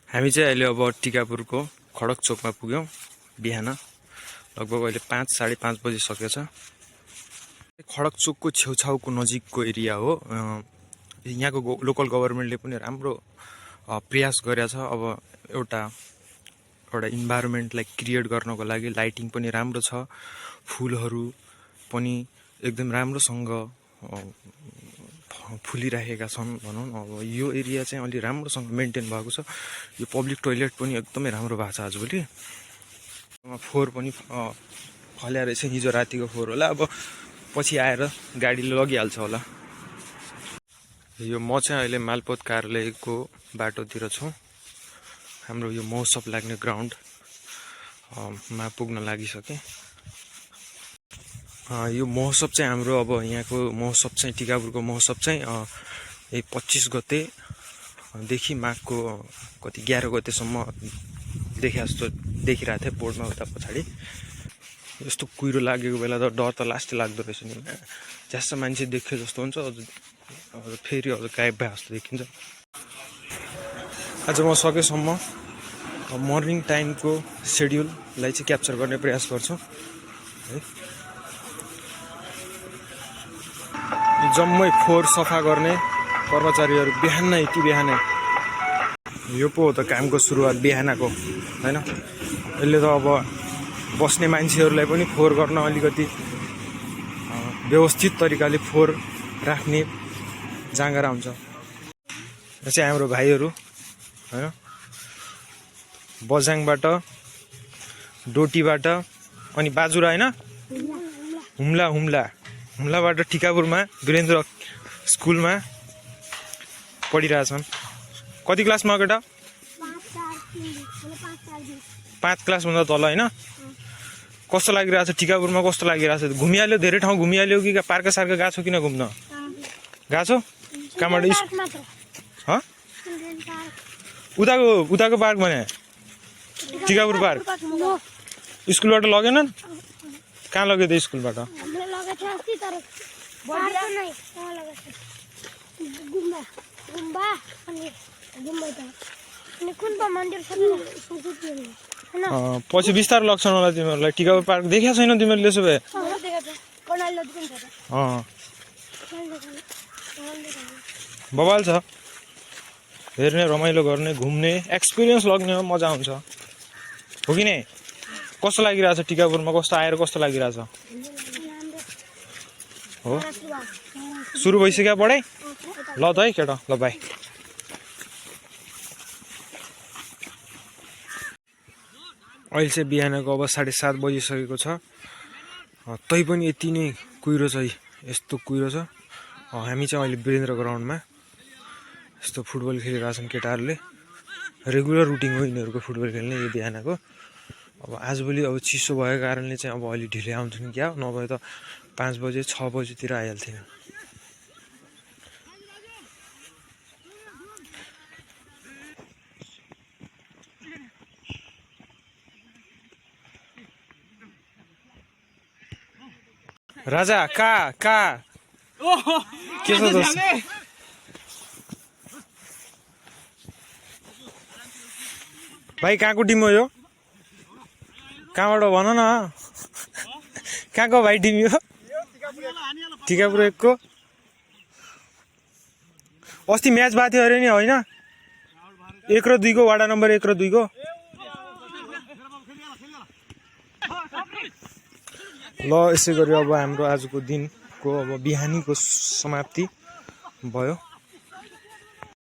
हामी चाहिँ अहिले अब टिकापुरको खडक चोकमा पुग्यौं बिहान लगभग अहिले 5 साढे 5 बजिसकेछ। खडक चोकको छेउछाउको नजिकको एरिया हो। यहाँको लोकल गभर्नमेन्टले पनि राम्रो प्रयास गरेछ। अब एउटा इन्भाइरोमेन्टलाई क्रिएट गर्नको लागि लाइटिङ पनि राम्रो छ, फुलहरू पनि एकदम राम्रोसँग फुलिरहेका छन् भनौँ। अब यो एरिया चाहिँ अलि राम्रोसँग मेन्टेन भएको छ। यो पब्लिक टोयलेट पनि एकदमै राम्रो भएको छ आजभोलि। फोहोर पनि फल्या रहेछ, हिजो रातिको फोहोर होला। अब पछि आएर गाडीले लगिहाल्छ होला। यो म चाहिँ अहिले मालपोत कार्यालयको बाटोतिर छु। हाम्रो यो महोत्सव लाग्ने ग्राउन्ड मा पुग्न लागिसके। यो महोत्सव चाहिँ हाम्रो अब यहाँको महोत्सव चाहिँ टिकापुरको महोत्सव चाहिँ 25 गतेदेखि माघको कति 11 गतेसम्म देखे जस्तो देखिरहेको थिएँ बोर्डमा उता पछाडि। यस्तो कुहिरो लागेको बेला त डर त लास्टै लाग्दो रहेछ नि। ज्यास्स मान्छे देख्यो जस्तो हुन्छ, फेरि अझ गायब भए जस्तो देखिन्छ। आज म सकेसम्म मर्निङ टाइमको सेड्युललाई चाहिँ क्याप्चर गर्ने प्रयास गर्छु है। जम्मै फोहोर सफा गर्ने कर्मचारीहरू बिहानै यो पो हो त कामको सुरुवात बिहानको हैन। यसले त अब बस्ने मान्छेहरूलाई पनि फोहोर गर्न अलिकति व्यवस्थित तरिकाले फोहोर राख्ने जाँगरा हुन्छ। यो चाहिँ हाम्रो भाइहरू हैन, बझाङबाट, डोटीबाट अनि बाजुरा हैन, हुम्लाबाट टिकापुरमा वीरेन्द्र स्कुलमा पढिरहेछन्। कति क्लासमा केटा? 5 क्लासभन्दा तल हैन। कस्तो लागिरहेछ टिकापुरमा? कस्तो लागिरहेछ? घुमिहाल्यो, धेरै ठाउँ घुमिहाल्यो कि पार्क सार्क गएको छौ? किन घुम्न गएको छौ? कहाँबाट? उताको पार्क भने टिकापुर पार्क स्कुलबाट लगेनन्? कहाँ लग्यो त स्कुलबाट? पछि बिस्तार लग्छन् होला तिमीहरूलाई। टिकापुर पार्क देखेको छैन तिमीहरूले? यसो भए बवाल छ, हेर्ने, रमाइलो गर्ने, घुम्ने, एक्सपिरियन्स लग्ने हो, मजा आउँछ हो कि नै? कस्तो लागिरहेछ टिकापुरमा? कस्तो आएर कस्तो लागिरहेछ? हो सुरु भइसक्यो पढाइ? ल त है केटा, ल बाई। अहिले चाहिँ बिहानको अब 7:30 बजिसकेको छ। तै पनि यति नै कुहिरो छ, यस्तो कुहिरो छ। हामी चाहिँ अहिले वीरेन्द्र ग्राउन्डमा यस्तो फुटबल खेलिरहेछन् केटाहरूले। रेगुलर रुटिन हो यिनीहरूको फुटबल खेल्ने यो बिहानको। अब आजभोलि अब चिसो भएको कारणले चाहिँ अब अलि ढिलै आउँछन् क्या, नभए त 5 बजे 6 बजेतिर आइहाल्थ्यो। राजा का के छ दोस्त? भाइ कहाँको टिम हो यो? कहाँबाट भन न? कहाँको भाइ टिम यो? टिकापुर 1 को। अस्ति म्याच भएको थियो अरे नि होइन? 1 र 2 को, वाडा नम्बर 1 र 2 को। ल यसै गरी अब हाम्रो आजको दिनको अब बिहानीको समाप्ति भयो।